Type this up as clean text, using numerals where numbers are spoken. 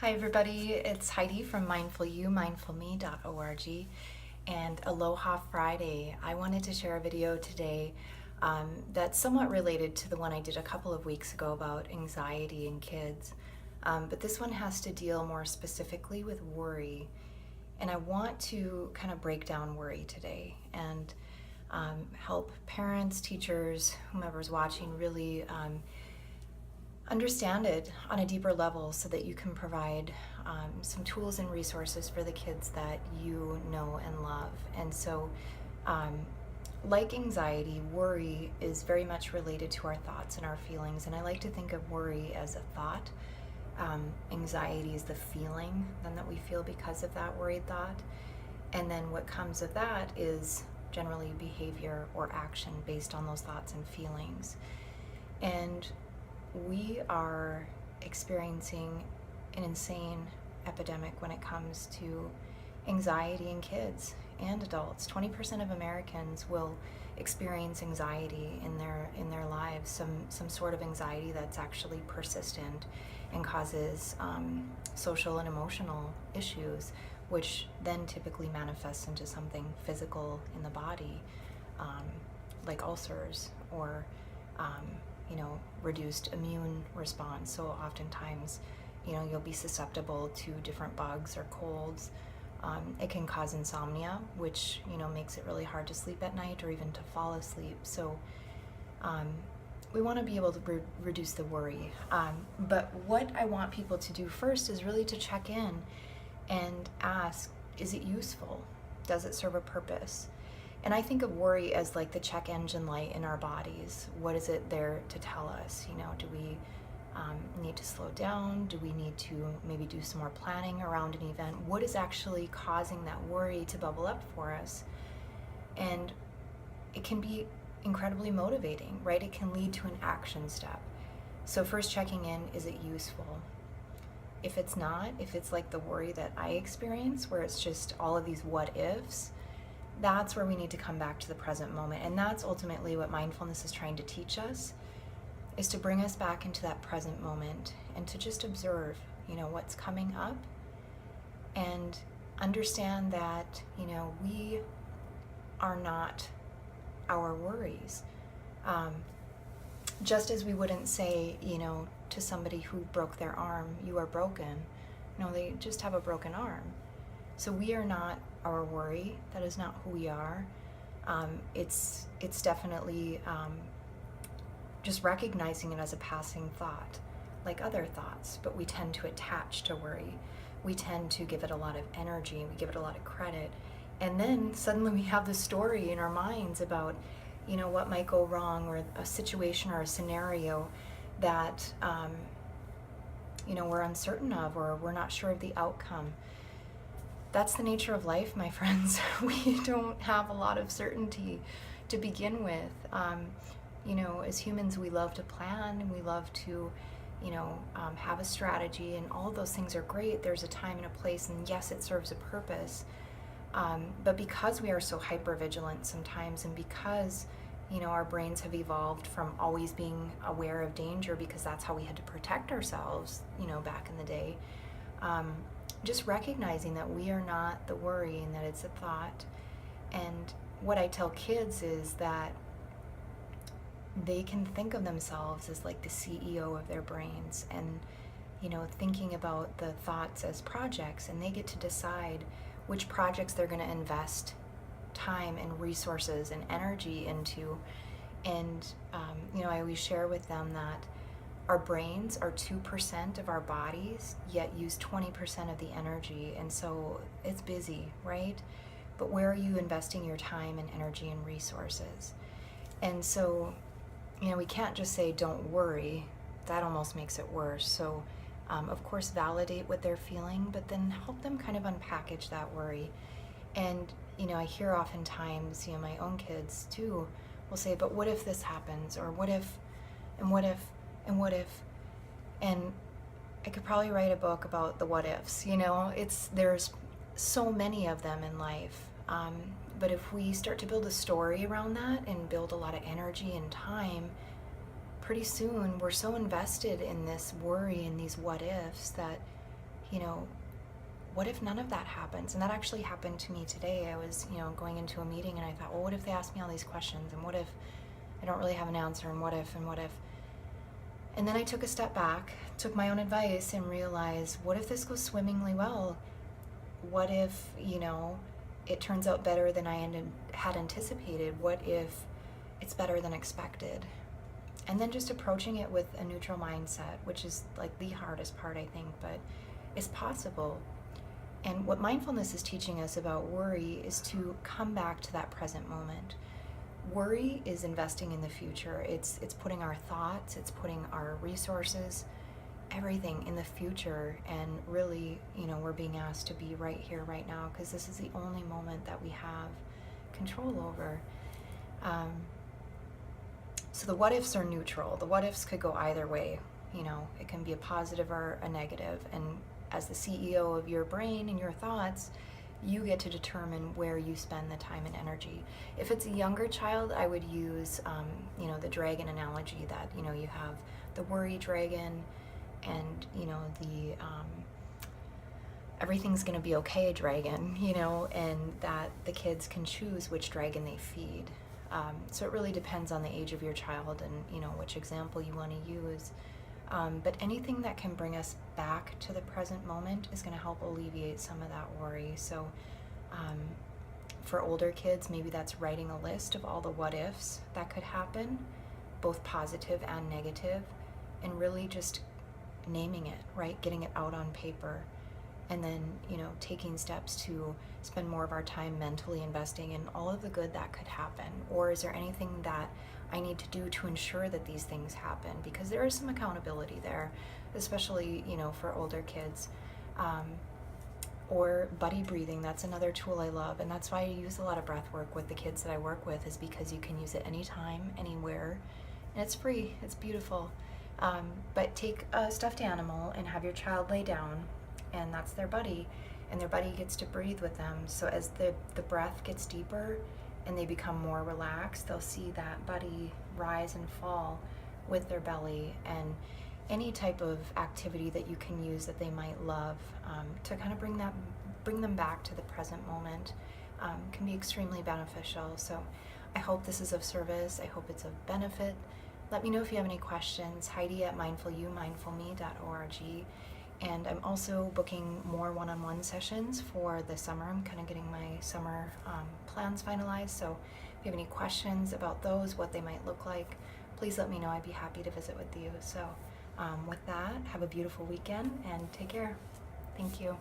Hi everybody, it's Heidi from mindfulme.org, and Aloha Friday. I wanted to share a video today that's somewhat related to the one I did a couple of weeks ago about anxiety in kids. But this one has to deal more specifically with worry. And I want to kind of break down worry today and help parents, teachers, whomever's watching really understand it on a deeper level so that you can provide some tools and resources for the kids that you know and love. And so, like anxiety, worry is very much related to our thoughts and our feelings. And I like to think of worry as a thought. Anxiety is the feeling then that we feel because of that worried thought. And then what comes of that is generally behavior or action based on those thoughts and feelings. And we are experiencing an insane epidemic when it comes to anxiety in kids and adults. 20% of Americans will experience anxiety in their lives, some sort of anxiety that's actually persistent and causes social and emotional issues, which then typically manifests into something physical in the body, like ulcers or reduced immune response. So oftentimes, you'll be susceptible to different bugs or colds. It can cause insomnia, which, makes it really hard to sleep at night or even to fall asleep. So we want to be able to reduce the worry. But what I want people to do first is really to check in and ask, is it useful? Does it serve a purpose? And I think of worry as like the check engine light in our bodies. What is it there to tell us? Do we need to slow down? Do we need to maybe do some more planning around an event? What is actually causing that worry to bubble up for us? And it can be incredibly motivating, right? It can lead to an action step. So first checking in, is it useful? If it's not, if it's like the worry that I experience, where it's just all of these what ifs, that's where we need to come back to the present moment. And that's ultimately what mindfulness is trying to teach us, is to bring us back into that present moment and to just observe, what's coming up and understand that, we are not our worries. Just as we wouldn't say, to somebody who broke their arm, you are broken. No, they just have a broken arm. So we are not our worry. That is not who we are. It's definitely just recognizing it as a passing thought, like other thoughts. But we tend to attach to worry. We tend to give it a lot of energy. We give it a lot of credit. And then suddenly we have this story in our minds about, what might go wrong, or a situation or a scenario that, we're uncertain of, or we're not sure of the outcome. That's the nature of life, my friends. We don't have a lot of certainty to begin with. As humans, we love to plan and we love to, have a strategy, and all of those things are great. There's a time and a place, and yes, it serves a purpose. But because we are so hyper-vigilant sometimes, and because, our brains have evolved from always being aware of danger because that's how we had to protect ourselves, back in the day, just recognizing that we are not the worry and that it's a thought. And what I tell kids is that they can think of themselves as like the CEO of their brains, and thinking about the thoughts as projects, and they get to decide which projects they're going to invest time and resources and energy into. And I always share with them that our brains are 2% of our bodies, yet use 20% of the energy. And so it's busy, right? But where are you investing your time and energy and resources? And so, we can't just say, don't worry. That almost makes it worse. So, of course, validate what they're feeling, but then help them kind of unpackage that worry. And, I hear oftentimes, my own kids too will say, but what if this happens? Or what if, and what if, and what if? And I could probably write a book about the what ifs. There's so many of them in life. But if we start to build a story around that and build a lot of energy and time, pretty soon we're so invested in this worry and these what ifs that you know, what if none of that happens? And that actually happened to me today. I was, going into a meeting and I thought, well, what if they ask me all these questions? And what if I don't really have an answer? And what if, and what if? And then I took a step back, took my own advice, and realized, what if this goes swimmingly well? What if, it turns out better than I had anticipated? What if it's better than expected? And then just approaching it with a neutral mindset, which is like the hardest part, I think, but it's possible. And what mindfulness is teaching us about worry is to come back to that present moment. Worry is investing in the future. It's putting our thoughts, it's putting our resources, everything in the future. And really, we're being asked to be right here, right now, because this is the only moment that we have control over. So the what ifs are neutral. The what ifs could go either way. It can be a positive or a negative. And as the CEO of your brain and your thoughts, you get to determine where you spend the time and energy. If it's a younger child, I would use, the dragon analogy that, you have the worry dragon and, the everything's going to be okay dragon, and that the kids can choose which dragon they feed. So it really depends on the age of your child and, which example you want to use. But anything that can bring us back to the present moment is going to help alleviate some of that worry. So for older kids, maybe that's writing a list of all the what ifs that could happen, both positive and negative, and really just naming it, right? Getting it out on paper. And then, taking steps to spend more of our time mentally investing in all of the good that could happen. Or is there anything that I need to do to ensure that these things happen? Because there is some accountability there, especially, for older kids. Or buddy breathing, that's another tool I love. And that's why I use a lot of breath work with the kids that I work with, is because you can use it anytime, anywhere. And it's free, it's beautiful. But take a stuffed animal and have your child lay down, and that's their buddy, and their buddy gets to breathe with them. So as the breath gets deeper and they become more relaxed, they'll see that buddy rise and fall with their belly. And any type of activity that you can use that they might love to kind of bring them back to the present moment can be extremely beneficial. So I hope this is of service. I hope it's of benefit. Let me know if you have any questions. Heidi at mindfulme.org. And I'm also booking more one-on-one sessions for the summer. I'm kind of getting my summer plans finalized. So if you have any questions about those, what they might look like, please let me know. I'd be happy to visit with you. So with that, have a beautiful weekend and take care. Thank you.